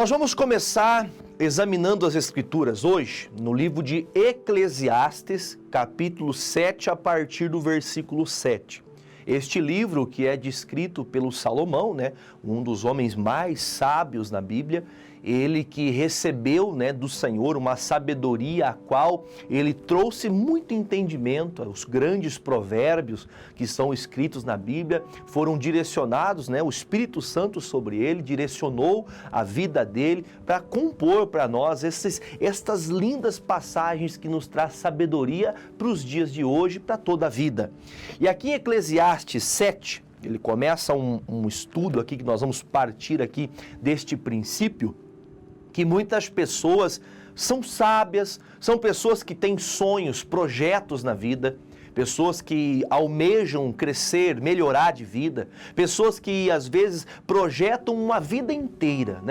Nós vamos começar examinando as Escrituras hoje no livro de Eclesiastes, capítulo 7, a partir do versículo 7. Este livro que é descrito pelo Salomão, um dos homens mais sábios na Bíblia, ele que recebeu do Senhor uma sabedoria a qual ele trouxe muito entendimento. Os grandes provérbios que são escritos na Bíblia foram direcionados, o Espírito Santo sobre ele direcionou a vida dele para compor para nós estas lindas passagens que nos traz sabedoria para os dias de hoje, para toda a vida. E aqui em Eclesiastes 7, ele começa um estudo aqui que nós vamos partir aqui deste princípio, que muitas pessoas são sábias, são pessoas que têm sonhos, projetos na vida, pessoas que almejam crescer, melhorar de vida, pessoas que às vezes projetam uma vida inteira,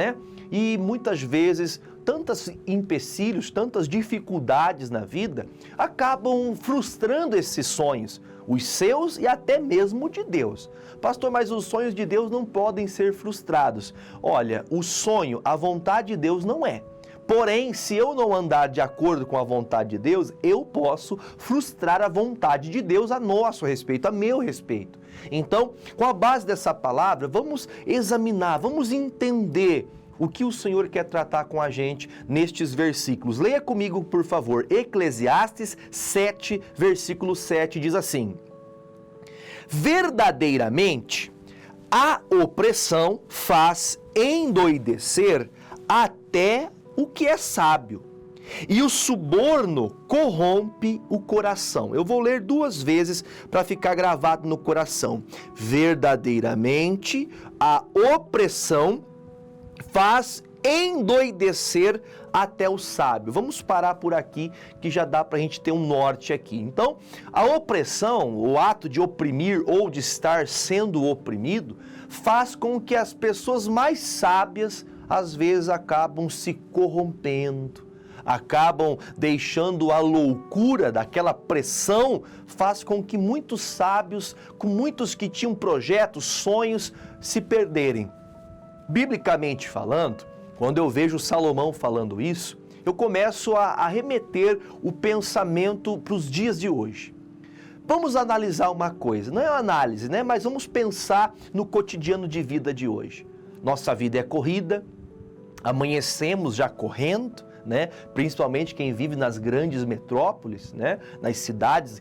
E muitas vezes tantos empecilhos, tantas dificuldades na vida acabam frustrando esses sonhos, os seus e até mesmo de Deus. Pastor, mas os sonhos de Deus não podem ser frustrados. Olha, o sonho, a vontade de Deus não é. Porém, se eu não andar de acordo com a vontade de Deus, eu posso frustrar a vontade de Deus a nosso respeito, a meu respeito. Então, com a base dessa palavra, vamos examinar, vamos entender o que o Senhor quer tratar com a gente nestes versículos. Leia comigo, por favor, Eclesiastes 7, versículo 7, diz assim: verdadeiramente, a opressão faz endoidecer até o que é sábio, e o suborno corrompe o coração. Eu vou ler duas vezes para ficar gravado no coração. Verdadeiramente, a opressão faz endoidecer até o sábio. Vamos parar por aqui, que já dá para a gente ter um norte aqui. Então, a opressão, o ato de oprimir ou de estar sendo oprimido, faz com que as pessoas mais sábias, às vezes, acabam se corrompendo, acabam deixando a loucura daquela pressão, faz com que muitos sábios, com muitos que tinham projetos, sonhos, se perderem. Biblicamente falando, quando eu vejo Salomão falando isso, eu começo a remeter o pensamento para os dias de hoje. Vamos analisar uma coisa, não é uma análise, mas vamos pensar no cotidiano de vida de hoje. Nossa vida é corrida, amanhecemos já correndo, principalmente quem vive nas grandes metrópoles, nas cidades,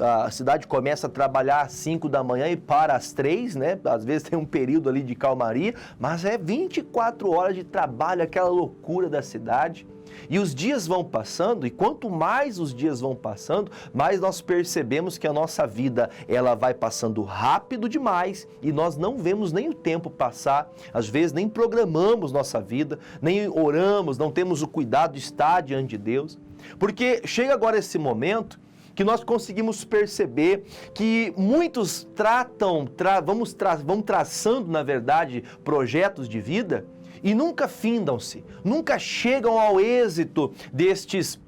a cidade começa a trabalhar às 5 da manhã e para às 3, às vezes tem um período ali de calmaria, mas é 24 horas de trabalho, aquela loucura da cidade. E os dias vão passando, e quanto mais os dias vão passando, mais nós percebemos que a nossa vida, ela vai passando rápido demais, e nós não vemos nem o tempo passar, às vezes nem programamos nossa vida, nem oramos, não temos o cuidado de estar diante de Deus, porque chega agora esse momento que nós conseguimos perceber que muitos vão traçando, na verdade, projetos de vida, e nunca findam-se, nunca chegam ao êxito destes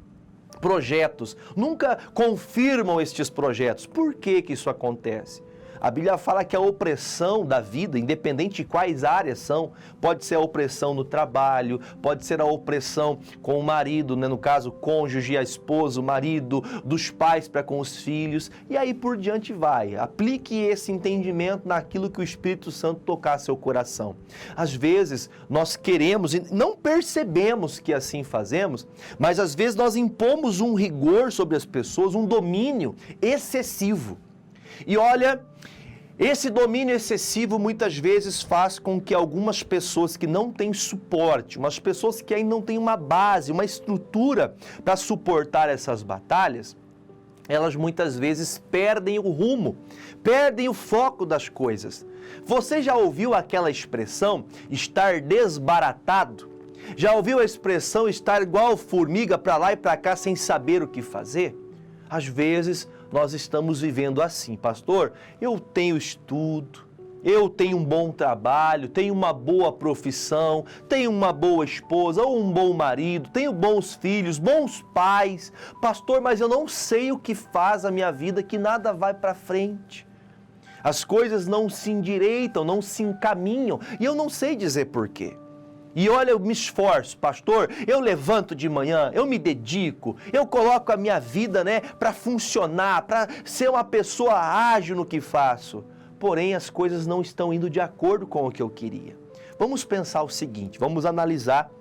projetos, nunca confirmam estes projetos. Por que isso acontece? A Bíblia fala que a opressão da vida, independente de quais áreas são, pode ser a opressão no trabalho, pode ser a opressão com o marido, no caso, cônjuge, a esposa, o marido, dos pais para com os filhos, e aí por diante vai. Aplique esse entendimento naquilo que o Espírito Santo tocar seu coração. Às vezes, nós queremos e não percebemos que assim fazemos, mas às vezes nós impomos um rigor sobre as pessoas, um domínio excessivo. E olha, esse domínio excessivo muitas vezes faz com que algumas pessoas que não têm suporte, umas pessoas que ainda não têm uma base, uma estrutura para suportar essas batalhas, elas muitas vezes perdem o rumo, perdem o foco das coisas. Você já ouviu aquela expressão, estar desbaratado? Já ouviu a expressão estar igual formiga para lá e para cá sem saber o que fazer? Às vezes, nós estamos vivendo assim, pastor, eu tenho estudo, eu tenho um bom trabalho, tenho uma boa profissão, tenho uma boa esposa ou um bom marido, tenho bons filhos, bons pais, pastor, mas eu não sei o que faz a minha vida, que nada vai para frente. As coisas não se endireitam, não se encaminham, e eu não sei dizer por quê. E olha, eu me esforço, pastor, eu levanto de manhã, eu me dedico, eu coloco a minha vida, para funcionar, para ser uma pessoa ágil no que faço. Porém, as coisas não estão indo de acordo com o que eu queria. Vamos pensar o seguinte, vamos analisar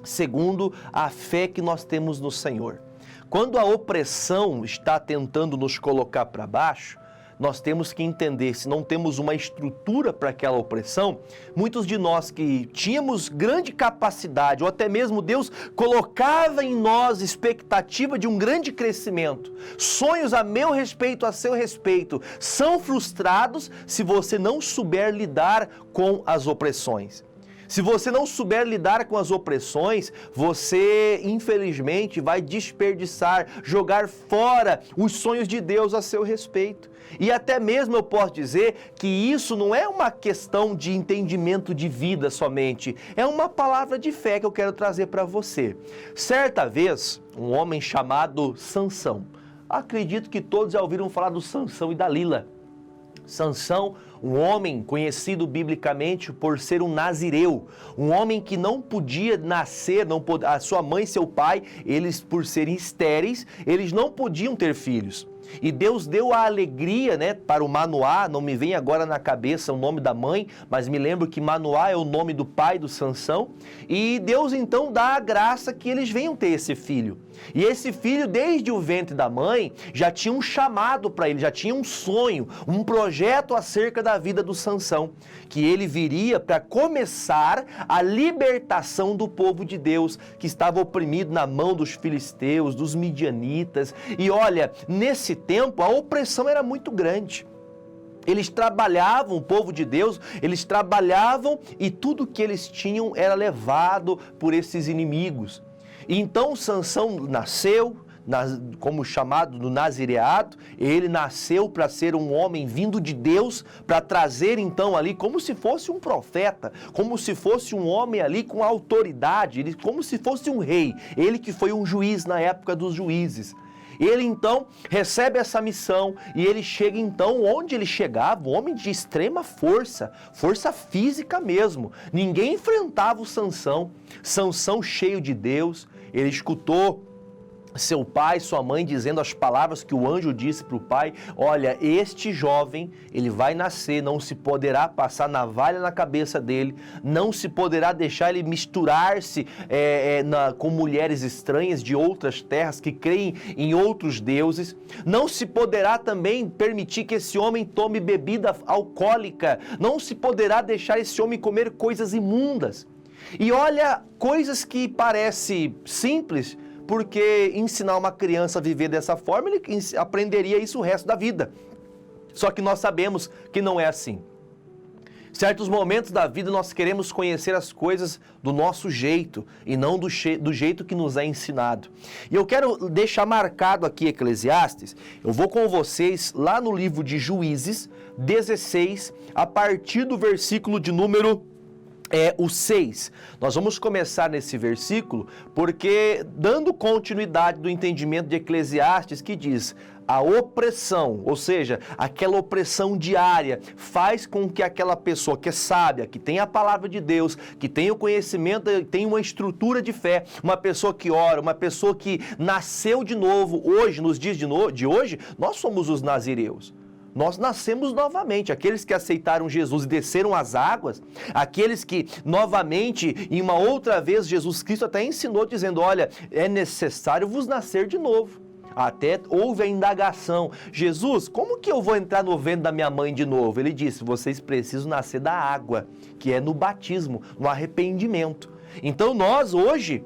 segundo a fé que nós temos no Senhor. Quando a opressão está tentando nos colocar para baixo, nós temos que entender, se não temos uma estrutura para aquela opressão, muitos de nós que tínhamos grande capacidade, ou até mesmo Deus colocava em nós expectativa de um grande crescimento, sonhos a meu respeito, a seu respeito, são frustrados se você não souber lidar com as opressões. Se você não souber lidar com as opressões, você, infelizmente, vai desperdiçar, jogar fora os sonhos de Deus a seu respeito. E até mesmo eu posso dizer que isso não é uma questão de entendimento de vida somente, é uma palavra de fé que eu quero trazer para você. Certa vez, um homem chamado Sansão, acredito que todos já ouviram falar do Sansão e Dalila. Sansão, um homem conhecido biblicamente por ser um nazireu, um homem que não podia nascer, a sua mãe e seu pai, eles por serem estéreis, eles não podiam ter filhos. E Deus deu a alegria, para o Manoá, não me vem agora na cabeça o nome da mãe, mas me lembro que Manoá é o nome do pai do Sansão, e Deus então dá a graça que eles venham ter esse filho. E esse filho, desde o ventre da mãe, já tinha um chamado para ele, já tinha um sonho, um projeto acerca da vida do Sansão, que ele viria para começar a libertação do povo de Deus, que estava oprimido na mão dos filisteus, dos midianitas. E olha, nesse tempo a opressão era muito grande. Eles trabalhavam, o povo de Deus, eles trabalhavam e tudo que eles tinham era levado por esses inimigos. Então Sansão nasceu, como chamado do nazireado, ele nasceu para ser um homem vindo de Deus, para trazer então ali como se fosse um profeta, como se fosse um homem ali com autoridade, como se fosse um rei, ele que foi um juiz na época dos juízes. Ele então recebe essa missão e ele chega então onde ele chegava, um homem de extrema força, força física mesmo. Ninguém enfrentava o Sansão, Sansão cheio de Deus, ele escutou seu pai, sua mãe dizendo as palavras que o anjo disse para o pai: olha, este jovem, ele vai nascer, não se poderá passar navalha na cabeça dele, não se poderá deixar ele misturar-se com mulheres estranhas de outras terras que creem em outros deuses, não se poderá também permitir que esse homem tome bebida alcoólica, não se poderá deixar esse homem comer coisas imundas. E olha, coisas que parecem simples, porque ensinar uma criança a viver dessa forma, ele aprenderia isso o resto da vida. Só que nós sabemos que não é assim. Certos momentos da vida nós queremos conhecer as coisas do nosso jeito e não do jeito que nos é ensinado. E eu quero deixar marcado aqui Eclesiastes, eu vou com vocês lá no livro de Juízes 16, a partir do versículo de número o 6. Nós vamos começar nesse versículo porque dando continuidade do entendimento de Eclesiastes que diz: a opressão, ou seja, aquela opressão diária, faz com que aquela pessoa que é sábia, que tem a palavra de Deus, que tem o conhecimento, tem uma estrutura de fé, uma pessoa que ora, uma pessoa que nasceu de novo, hoje, nos dias de hoje, nós somos os nazireus. Nós nascemos novamente, aqueles que aceitaram Jesus e desceram as águas, aqueles que novamente, em uma outra vez, Jesus Cristo até ensinou dizendo: olha, é necessário vos nascer de novo. Até houve a indagação: Jesus, como que eu vou entrar no ventre da minha mãe de novo? Ele disse: vocês precisam nascer da água, que é no batismo, no arrependimento. Então nós hoje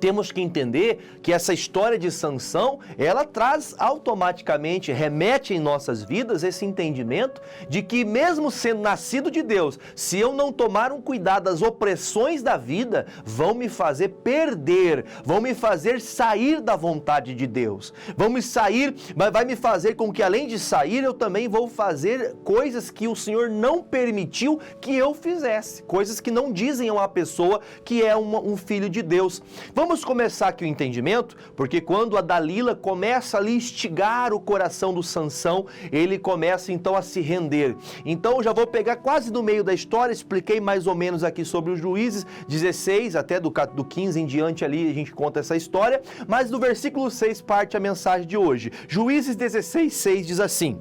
temos que entender que essa história de Sansão, ela traz automaticamente, remete em nossas vidas esse entendimento de que mesmo sendo nascido de Deus, se eu não tomar um cuidado, as opressões da vida vão me fazer perder, vão me fazer sair da vontade de Deus, vai me fazer com que além de sair, eu também vou fazer coisas que o Senhor não permitiu que eu fizesse, coisas que não dizem a uma pessoa que é um filho de Deus. Vamos vamos começar aqui o entendimento, porque quando a Dalila começa ali a instigar o coração do Sansão, ele começa então a se render. Então eu já vou pegar quase no meio da história, expliquei mais ou menos aqui sobre os Juízes 16, até do 15 em diante ali a gente conta essa história, mas do versículo 6 parte a mensagem de hoje. Juízes 16, 6 diz assim: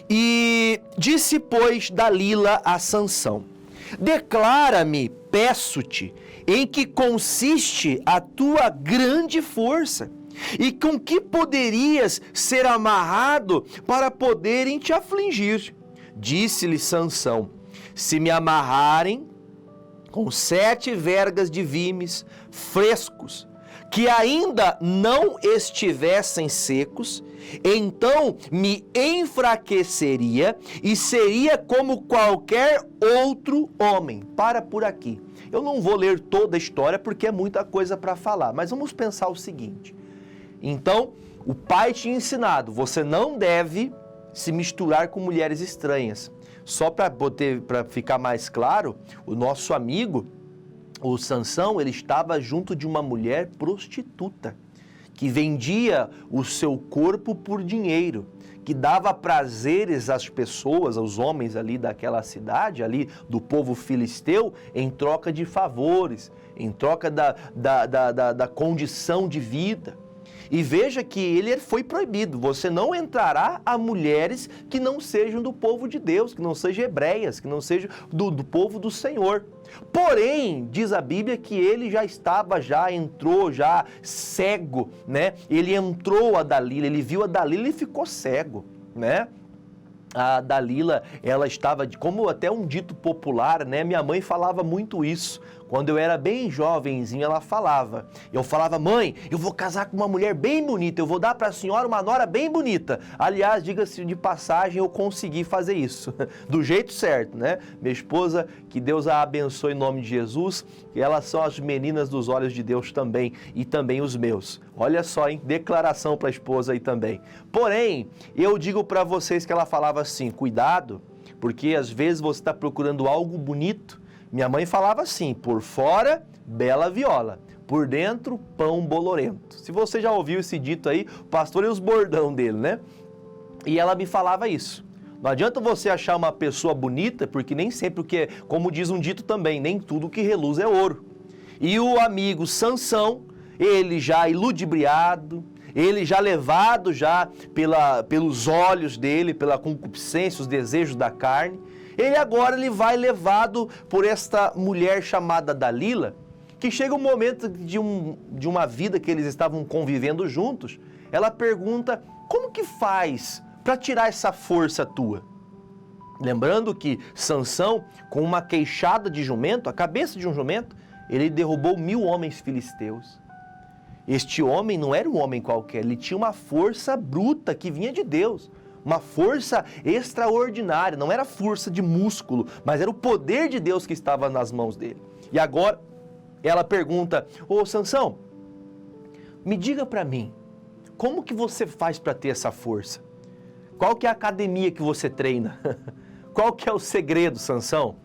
E disse, pois, Dalila a Sansão: Declara-me, peço-te, em que consiste a tua grande força, e com que poderias ser amarrado para poderem te afligir. Disse-lhe Sansão: Se me amarrarem com 7 vergas de vimes frescos, que ainda não estivessem secos, então me enfraqueceria e seria como qualquer outro homem. Para por aqui. Eu não vou ler toda a história porque é muita coisa para falar, mas vamos pensar o seguinte. Então, o pai tinha ensinado, você não deve se misturar com mulheres estranhas. Só para ficar mais claro, o nosso amigo, o Sansão, ele estava junto de uma mulher prostituta, que vendia o seu corpo por dinheiro, que dava prazeres às pessoas, aos homens ali daquela cidade, ali do povo filisteu, em troca de favores, em troca da condição de vida. E veja que ele foi proibido, você não entrará a mulheres que não sejam do povo de Deus, que não sejam hebreias, que não sejam do povo do Senhor. Porém, diz a Bíblia que ele entrou cego, né? Ele entrou a Dalila, ele viu a Dalila e ficou cego, né? A Dalila, ela estava, como até um dito popular, né? Minha mãe falava muito isso. Quando eu era bem jovenzinho, ela falava. Eu falava: mãe, eu vou casar com uma mulher bem bonita, eu vou dar para a senhora uma nora bem bonita. Aliás, diga-se de passagem, eu consegui fazer isso, do jeito certo, né? Minha esposa, que Deus a abençoe em nome de Jesus, e elas são as meninas dos olhos de Deus também, e também os meus. Olha só, hein? Declaração para a esposa aí também. Porém, eu digo para vocês que ela falava assim: cuidado, porque às vezes você está procurando algo bonito. Minha mãe falava assim: por fora, bela viola, por dentro, pão bolorento. Se você já ouviu esse dito aí, o pastor e os bordão dele, né? E ela me falava isso. Não adianta você achar uma pessoa bonita, porque nem sempre o que é, como diz um dito também, nem tudo que reluz é ouro. E o amigo Sansão, ele já iludibriado, ele já levado pelos olhos dele, pela concupiscência, os desejos da carne, ele vai levado por esta mulher chamada Dalila, que chega um momento de uma vida que eles estavam convivendo juntos, ela pergunta: como que faz para tirar essa força tua? Lembrando que Sansão, com uma queixada de jumento, a cabeça de um jumento, ele derrubou 1000 homens filisteus. Este homem não era um homem qualquer, ele tinha uma força bruta que vinha de Deus. Uma força extraordinária, não era força de músculo, mas era o poder de Deus que estava nas mãos dele. E agora ela pergunta: ô Sansão, me diga para mim, como que você faz para ter essa força? Qual que é a academia que você treina? Qual que é o segredo, Sansão?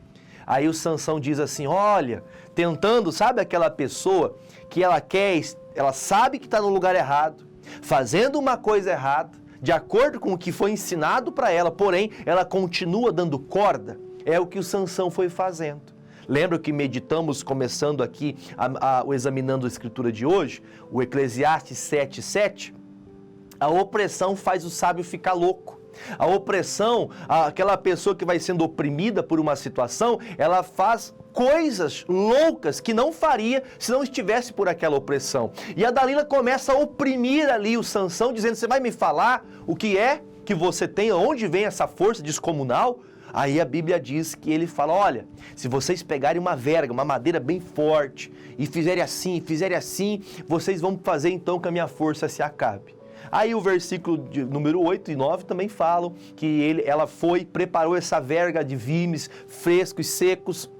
Aí o Sansão diz assim: olha, tentando, sabe aquela pessoa que ela sabe que está no lugar errado, fazendo uma coisa errada, de acordo com o que foi ensinado para ela, porém, ela continua dando corda. É o que o Sansão foi fazendo. Lembra que meditamos, começando aqui, examinando a escritura de hoje, o Eclesiastes 7:7? A opressão faz o sábio ficar louco. A opressão, aquela pessoa que vai sendo oprimida por uma situação, ela faz coisas loucas que não faria se não estivesse por aquela opressão. E a Dalila começa a oprimir ali o Sansão, dizendo: você vai me falar o que é que você tem, onde vem essa força descomunal? Aí a Bíblia diz que ele fala: olha, se vocês pegarem uma verga, uma madeira bem forte, e fizerem assim, vocês vão fazer então que a minha força se acabe. Aí o versículo número 8 e 9 também falam que ela preparou essa verga de vimes frescos e secos.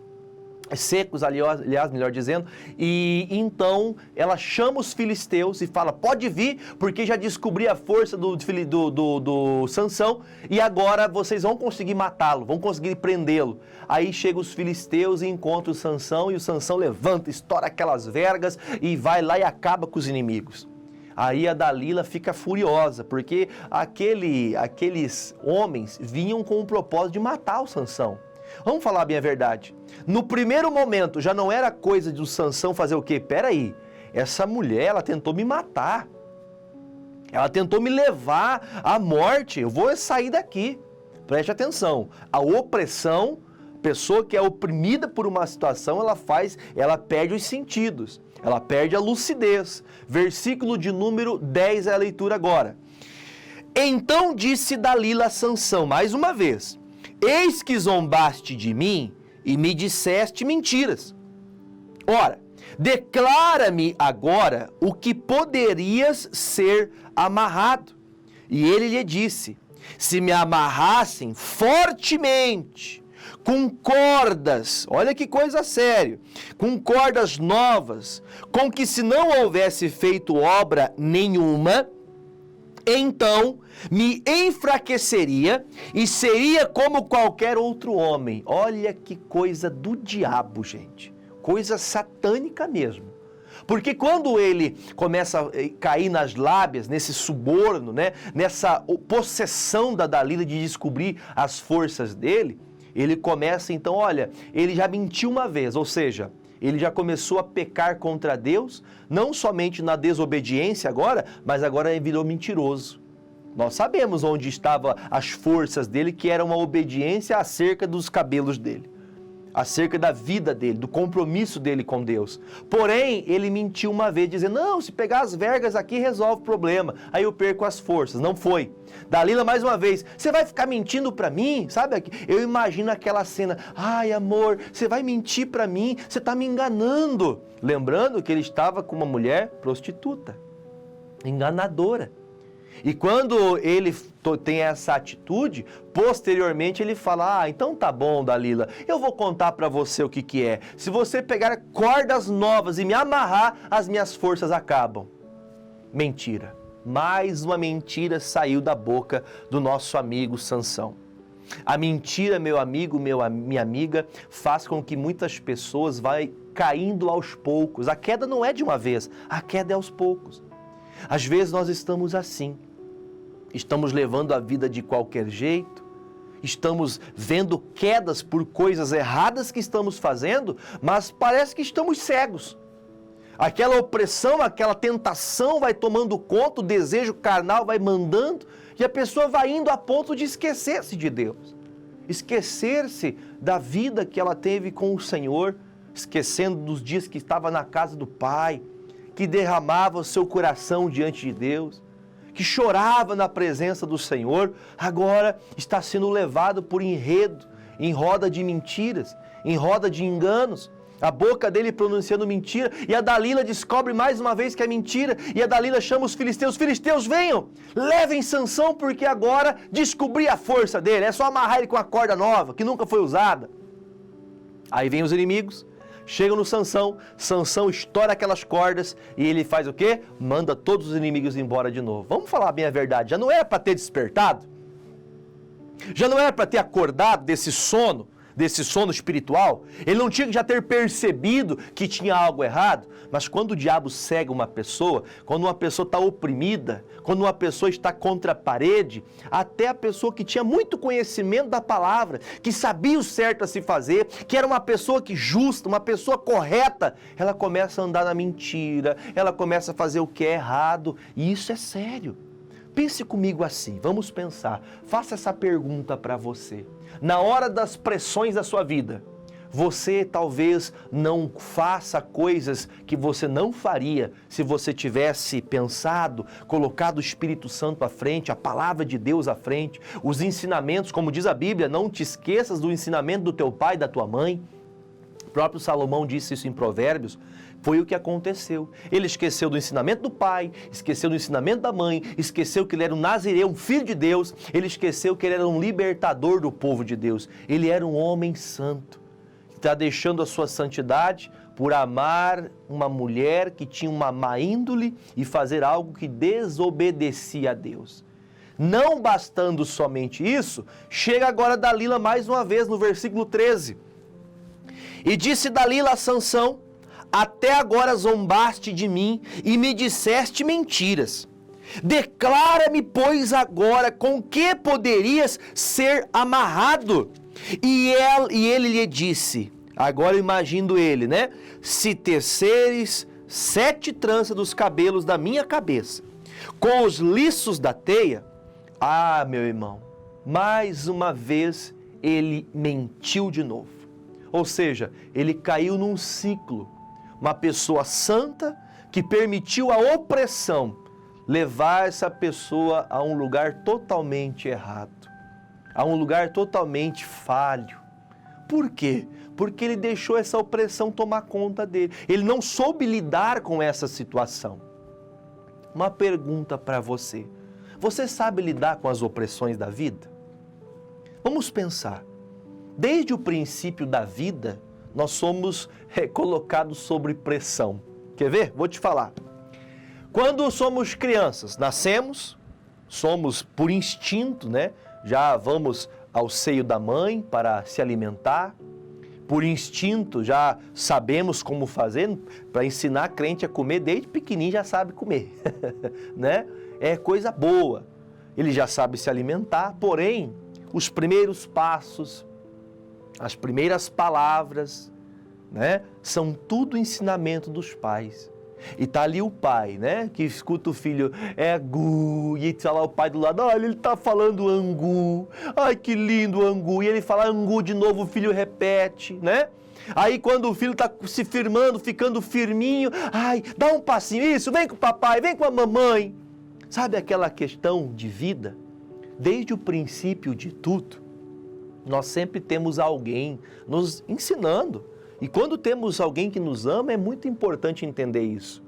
secos, aliás, melhor dizendo, e então ela chama os filisteus e fala, pode vir, porque já descobri a força do Sansão, e agora vocês vão conseguir matá-lo, vão conseguir prendê-lo. Aí chegam os filisteus e encontram o Sansão, e o Sansão levanta, estoura aquelas vergas, e vai lá e acaba com os inimigos. Aí a Dalila fica furiosa, porque aqueles homens vinham com o propósito de matar o Sansão. Vamos falar bem a verdade. No primeiro momento, já não era coisa do Sansão fazer o quê? Peraí, essa mulher, ela tentou me matar. Ela tentou me levar à morte. Eu vou sair daqui. Preste atenção. A opressão, pessoa que é oprimida por uma situação, ela perde os sentidos. Ela perde a lucidez. Versículo de número 10 é a leitura agora. Então disse Dalila a Sansão, mais uma vez, eis que zombaste de mim e me disseste mentiras. Ora, declara-me agora o que poderias ser amarrado. E ele lhe disse, se me amarrassem fortemente, com cordas, olha que coisa séria, com cordas novas, com que se não houvesse feito obra nenhuma, então me enfraqueceria e seria como qualquer outro homem. Olha que coisa do diabo, gente. Coisa satânica mesmo. Porque quando ele começa a cair nas lábias, nesse suborno, né, nessa possessão da Dalila de descobrir as forças dele, ele começa então, olha, ele já mentiu uma vez, ou seja, ele já começou a pecar contra Deus, não somente na desobediência agora, mas agora ele virou mentiroso. Nós sabemos onde estavam as forças dele, que era uma obediência acerca dos cabelos dele, acerca da vida dele, do compromisso dele com Deus. Porém, ele mentiu uma vez, dizendo, não, se pegar as vergas aqui resolve o problema, aí eu perco as forças. Não foi. Dalila, mais uma vez, você vai ficar mentindo pra mim? Sabe, eu imagino aquela cena, ai amor, você vai mentir pra mim, você tá me enganando. Lembrando que ele estava com uma mulher prostituta, enganadora. E quando ele tem essa atitude, posteriormente ele fala, então tá bom, Dalila, eu vou contar pra você o que é. Se você pegar cordas novas e me amarrar, as minhas forças acabam. Mentira. Mais uma mentira saiu da boca do nosso amigo Sansão. A mentira, meu amigo, minha amiga, faz com que muitas pessoas vão caindo aos poucos. A queda não é de uma vez, a queda é aos poucos. Às vezes nós estamos assim. Estamos levando a vida de qualquer jeito, estamos vendo quedas por coisas erradas que estamos fazendo, mas parece que estamos cegos. Aquela opressão, aquela tentação vai tomando conta, o desejo carnal vai mandando, e a pessoa vai indo a ponto de esquecer-se de Deus, esquecer-se da vida que ela teve com o Senhor, esquecendo dos dias que estava na casa do Pai, que derramava o seu coração diante de Deus, que chorava na presença do Senhor, agora está sendo levado por enredo, em roda de mentiras, em roda de enganos, a boca dele pronunciando mentira, e a Dalila descobre mais uma vez que é mentira, e a Dalila chama os filisteus, venham, levem Sansão, porque agora descobri a força dele, é só amarrar ele com a corda nova, que nunca foi usada. Aí vem os inimigos, chegam no Sansão, Sansão estoura aquelas cordas e ele faz o quê? Manda todos os inimigos embora de novo. Vamos falar bem a verdade, já não era para ter despertado? Já não era para ter acordado desse sono espiritual? Ele não tinha que já ter percebido que tinha algo errado? Mas quando o diabo cega uma pessoa, quando uma pessoa está oprimida, quando uma pessoa está contra a parede, até a pessoa que tinha muito conhecimento da palavra, que sabia o certo a se fazer, que era uma pessoa justa, uma pessoa correta, ela começa a andar na mentira, ela começa a fazer o que é errado, e isso é sério. Pense comigo assim, vamos pensar, faça essa pergunta para você. Na hora das pressões da sua vida, você talvez não faça coisas que você não faria se você tivesse pensado, colocado o Espírito Santo à frente, a palavra de Deus à frente, os ensinamentos, como diz a Bíblia, não te esqueças do ensinamento do teu pai e da tua mãe. O próprio Salomão disse isso em Provérbios. Foi o que aconteceu. Ele esqueceu do ensinamento do pai, esqueceu do ensinamento da mãe, esqueceu que ele era um nazireu, um filho de Deus, ele esqueceu que ele era um libertador do povo de Deus. Ele era um homem santo. está deixando a sua santidade por amar uma mulher que tinha uma má índole e fazer algo que desobedecia a Deus. Não bastando somente isso, chega agora Dalila mais uma vez no versículo 13. E disse Dalila a Sansão: até agora zombaste de mim e me disseste mentiras. Declara-me, pois, agora com que poderias ser amarrado. E ele lhe disse, agora imagino ele, né? Se teceres 7 tranças dos cabelos da minha cabeça, com os liços da teia. Ah, meu irmão, mais uma vez ele mentiu de novo. Ou seja, ele caiu num ciclo. Uma pessoa santa que permitiu a opressão levar essa pessoa a um lugar totalmente errado, a um lugar totalmente falho. Por quê? Porque ele deixou essa opressão tomar conta dele. Ele não soube lidar com essa situação. Uma pergunta para você. Você sabe lidar com as opressões da vida? Vamos pensar. Desde o princípio da vida, nós somos colocados sob pressão. Quer ver? Vou te falar. Quando somos crianças, nascemos, somos por instinto, né? Já vamos ao seio da mãe para se alimentar. Por instinto, já sabemos como fazer, para ensinar a crente a comer, desde pequenininho já sabe comer, né? É coisa boa. Ele já sabe se alimentar, porém, os primeiros passos, as primeiras palavras, né? São tudo ensinamento dos pais. E tá ali o pai, né? Que escuta o filho, é gu, e tá lá o pai do lado, olha, ele tá falando angu, ai que lindo angu, e ele fala angu de novo, o filho repete, né? Aí quando o filho tá se firmando, ficando firminho, ai, dá um passinho, isso, vem com o papai, vem com a mamãe. Sabe aquela questão de vida? Desde o princípio de tudo, nós sempre temos alguém nos ensinando. E quando temos alguém que nos ama, é muito importante entender isso.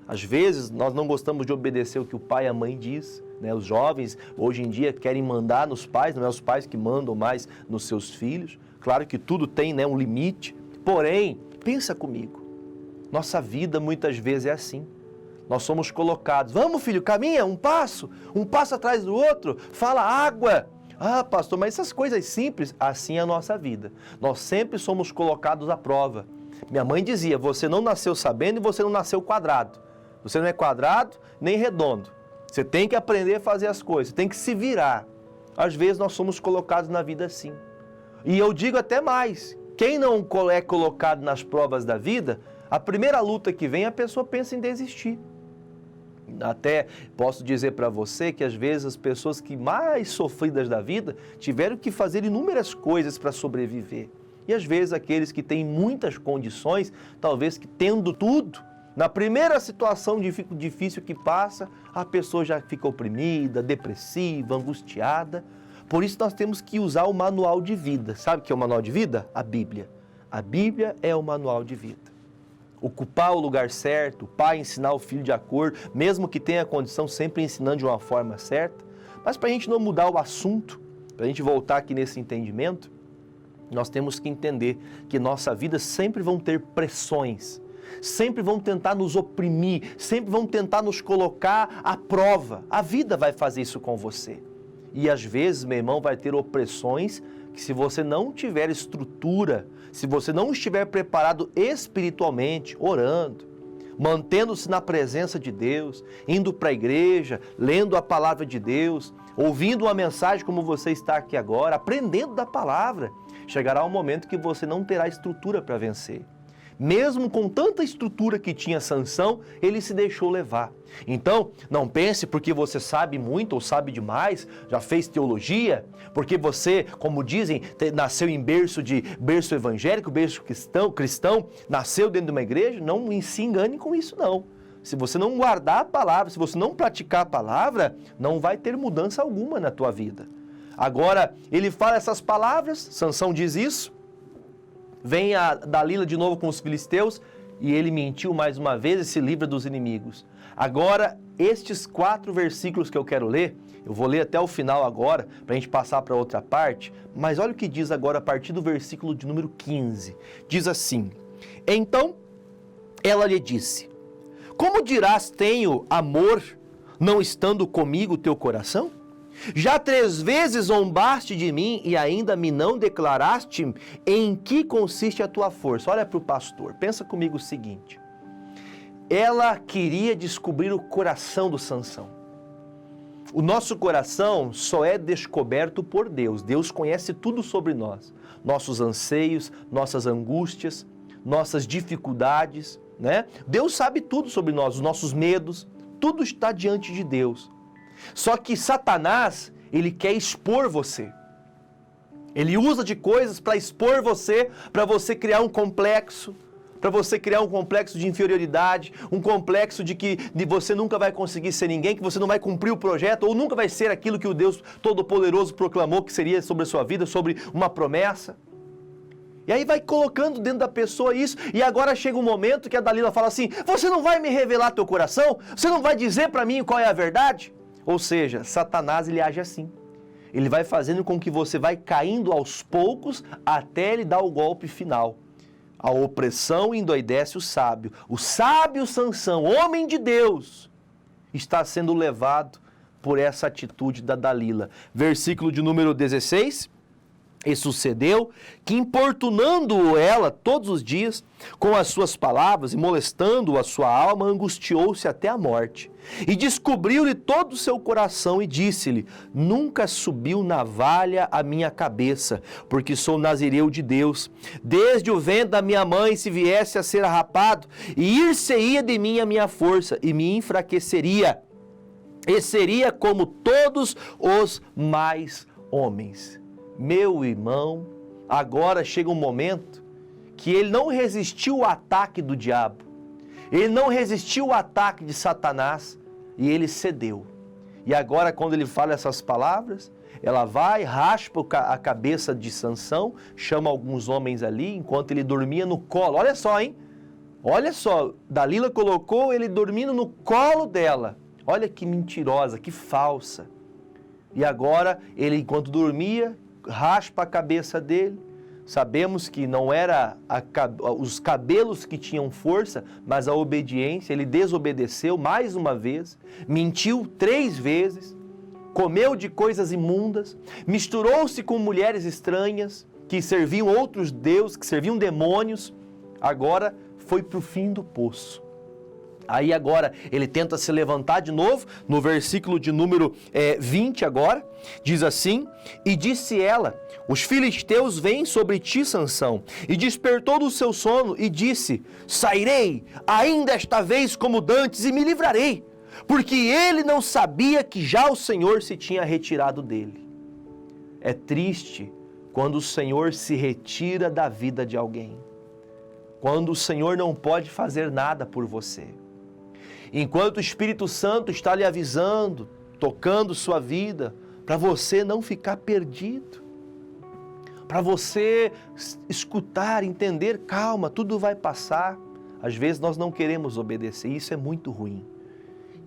Às vezes, nós não gostamos de obedecer o que o pai e a mãe diz, né? Os jovens, hoje em dia, querem mandar nos pais, não é os pais que mandam mais nos seus filhos. Claro que tudo tem, né, um limite. Porém, pensa comigo, nossa vida muitas vezes é assim. Nós somos colocados, vamos filho, caminha, um passo atrás do outro, fala água. Ah, pastor, mas essas coisas simples, assim é a nossa vida. Nós sempre somos colocados à prova. Minha mãe dizia, você não nasceu sabendo e você não nasceu quadrado. Você não é quadrado nem redondo. Você tem que aprender a fazer as coisas, tem que se virar. Às vezes nós somos colocados na vida assim. E eu digo até mais, quem não é colocado nas provas da vida, a primeira luta que vem, a pessoa pensa em desistir. Até posso dizer para você que às vezes as pessoas que mais sofridas da vida tiveram que fazer inúmeras coisas para sobreviver. E às vezes aqueles que têm muitas condições, talvez que tendo tudo, na primeira situação difícil que passa, a pessoa já fica oprimida, depressiva, angustiada. Por isso nós temos que usar o manual de vida. Sabe o que é o manual de vida? A Bíblia. A Bíblia é o manual de vida. Ocupar o lugar certo, o pai ensinar o filho de acordo, mesmo que tenha condição, sempre ensinando de uma forma certa. Mas para a gente não mudar o assunto, para a gente voltar aqui nesse entendimento, nós temos que entender que nossa vida sempre vão ter pressões, sempre vão tentar nos oprimir, sempre vão tentar nos colocar à prova. A vida vai fazer isso com você. E às vezes, meu irmão, vai ter opressões que se você não tiver estrutura, se você não estiver preparado espiritualmente, orando, mantendo-se na presença de Deus, indo para a igreja, lendo a palavra de Deus, ouvindo uma mensagem como você está aqui agora, aprendendo da palavra, chegará um momento que você não terá estrutura para vencer. Mesmo com tanta estrutura que tinha Sansão, ele se deixou levar. Então, não pense porque você sabe muito ou sabe demais, já fez teologia, porque você, como dizem, nasceu em berço evangélico, berço cristão, nasceu dentro de uma igreja, não se engane com isso não. Se você não guardar a palavra, se você não praticar a palavra, não vai ter mudança alguma na tua vida. Agora, ele fala essas palavras, Sansão diz isso, vem a Dalila de novo com os filisteus e ele mentiu mais uma vez e se livra dos inimigos. Agora, estes 4 versículos que eu quero ler, Eu vou ler até o final agora, para a gente passar para outra parte, mas olha o que diz agora a partir do versículo de número 15. Diz assim: Então ela lhe disse: Como dirás tenho amor, não estando comigo o teu coração? Já 3 vezes zombaste de mim e ainda me não declaraste em que consiste a tua força. Olha para o pastor, pensa comigo o seguinte. Ela queria descobrir o coração do Sansão. O nosso coração só é descoberto por Deus. Deus conhece tudo sobre nós. Nossos anseios, nossas angústias, nossas dificuldades, né? Deus sabe tudo sobre nós, os nossos medos, tudo está diante de Deus. Só que Satanás, ele quer expor você. Ele usa de coisas para expor você, para você criar um complexo, para você criar um complexo de inferioridade, um complexo de que você nunca vai conseguir ser ninguém, que você não vai cumprir o projeto, ou nunca vai ser aquilo que o Deus Todo-Poderoso proclamou que seria sobre a sua vida, sobre uma promessa. E aí vai colocando dentro da pessoa isso, e agora chega um momento que a Dalila fala assim: você não vai me revelar teu coração? Você não vai dizer para mim qual é a verdade? Ou seja, Satanás, ele age assim. Ele vai fazendo com que você vai caindo aos poucos até ele dar o golpe final. A opressão endoidece o sábio. O sábio Sansão, homem de Deus, está sendo levado por essa atitude da Dalila. Versículo de número 16. E sucedeu que, importunando ela todos os dias com as suas palavras e molestando a sua alma, angustiou-se até a morte. E descobriu-lhe todo o seu coração e disse-lhe: Nunca subiu navalha à minha cabeça, porque sou nazireu de Deus. Desde o ventre da minha mãe, se viesse a ser arrapado, e ir-se-ia de mim a minha força, e me enfraqueceria, e seria como todos os mais homens. Meu irmão, agora chega um momento que ele não resistiu ao ataque do diabo, ele não resistiu ao ataque de Satanás e ele cedeu. E agora, quando ele fala essas palavras, ela vai, raspa a cabeça de Sansão, chama alguns homens ali, enquanto ele dormia no colo. Olha só, hein? Olha só, Dalila colocou ele dormindo no colo dela. Olha que mentirosa, que falsa. E agora, ele, enquanto dormia, raspa a cabeça dele. Sabemos que não era os cabelos que tinham força, mas a obediência. Ele desobedeceu mais uma vez, mentiu 3 vezes, comeu de coisas imundas, misturou-se com mulheres estranhas que serviam outros deuses, que serviam demônios. Agora foi para o fim do poço. Aí agora ele tenta se levantar de novo, no versículo de número 20 agora, diz assim: E disse ela, os filisteus vêm sobre ti, Sansão. E despertou do seu sono e disse: Sairei ainda esta vez como dantes e me livrarei, porque ele não sabia que já o Senhor se tinha retirado dele. É triste quando o Senhor se retira da vida de alguém, quando o Senhor não pode fazer nada por você. Enquanto o Espírito Santo está lhe avisando, tocando sua vida, para você não ficar perdido, para você escutar, entender, calma, tudo vai passar. Às vezes nós não queremos obedecer, isso é muito ruim.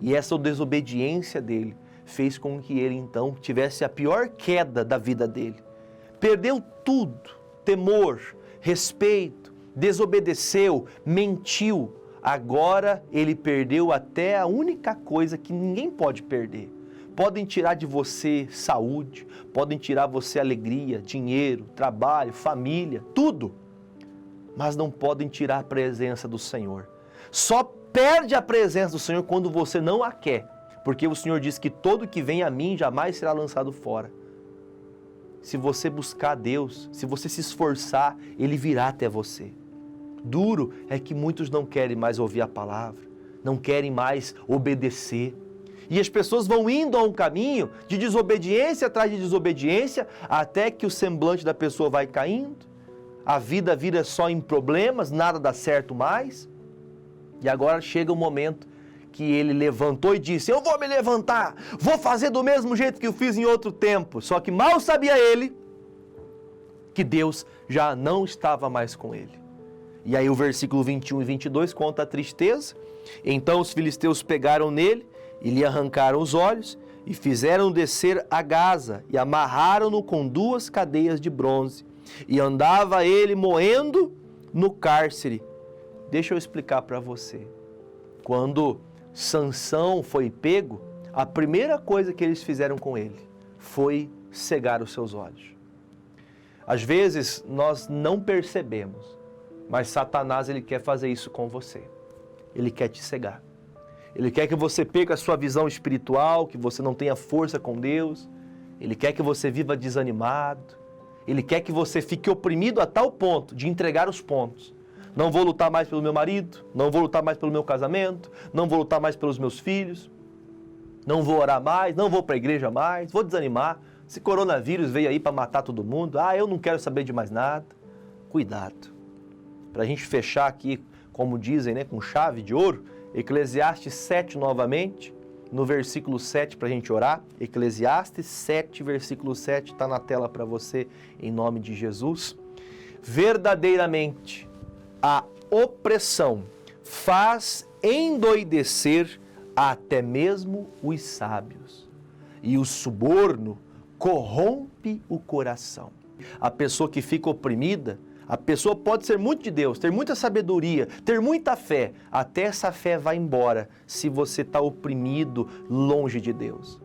E essa desobediência dele fez com que ele então tivesse a pior queda da vida dele. Perdeu tudo, temor, respeito, desobedeceu, mentiu. Agora ele perdeu até a única coisa que ninguém pode perder. Podem tirar de você saúde, podem tirar você alegria, dinheiro, trabalho, família, tudo. Mas não podem tirar a presença do Senhor. Só perde a presença do Senhor quando você não a quer. Porque o Senhor diz que todo que vem a mim jamais será lançado fora. Se você buscar Deus, se você se esforçar, Ele virá até você. Duro é que muitos não querem mais ouvir a palavra, não querem mais obedecer. E as pessoas vão indo a um caminho de desobediência atrás de desobediência, até que o semblante da pessoa vai caindo, a vida vira só em problemas, nada dá certo mais. E agora chega o momento que ele levantou e disse: eu vou me levantar, vou fazer do mesmo jeito que eu fiz em outro tempo. Só que mal sabia ele que Deus já não estava mais com ele. E aí o versículo 21 e 22 conta a tristeza. Então os filisteus pegaram nele e lhe arrancaram os olhos E fizeram descer a Gaza, e amarraram-no com 2 cadeias de bronze, e andava ele moendo no cárcere. Deixa eu explicar para você. Quando Sansão foi pego, a primeira coisa que eles fizeram com ele foi cegar os seus olhos. Às vezes nós não percebemos, mas Satanás ele quer fazer isso com você. Ele quer te cegar. Ele quer que você perca a sua visão espiritual, que você não tenha força com Deus. Ele quer que você viva desanimado. Ele quer que você fique oprimido a tal ponto de entregar os pontos. Não vou lutar mais pelo meu marido, não vou lutar mais pelo meu casamento, não vou lutar mais pelos meus filhos, não vou orar mais, não vou para a igreja mais, vou desanimar. Esse coronavírus veio aí para matar todo mundo, eu não quero saber de mais nada. Cuidado. Para a gente fechar aqui, como dizem, né, com chave de ouro, Eclesiastes 7 novamente, no versículo 7 para a gente orar. Eclesiastes 7, versículo 7, está na tela para você, em nome de Jesus. Verdadeiramente, a opressão faz endoidecer até mesmo os sábios, e o suborno corrompe o coração. A pessoa que fica oprimida, a pessoa pode ser muito de Deus, ter muita sabedoria, ter muita fé, até essa fé vai embora se você está oprimido longe de Deus.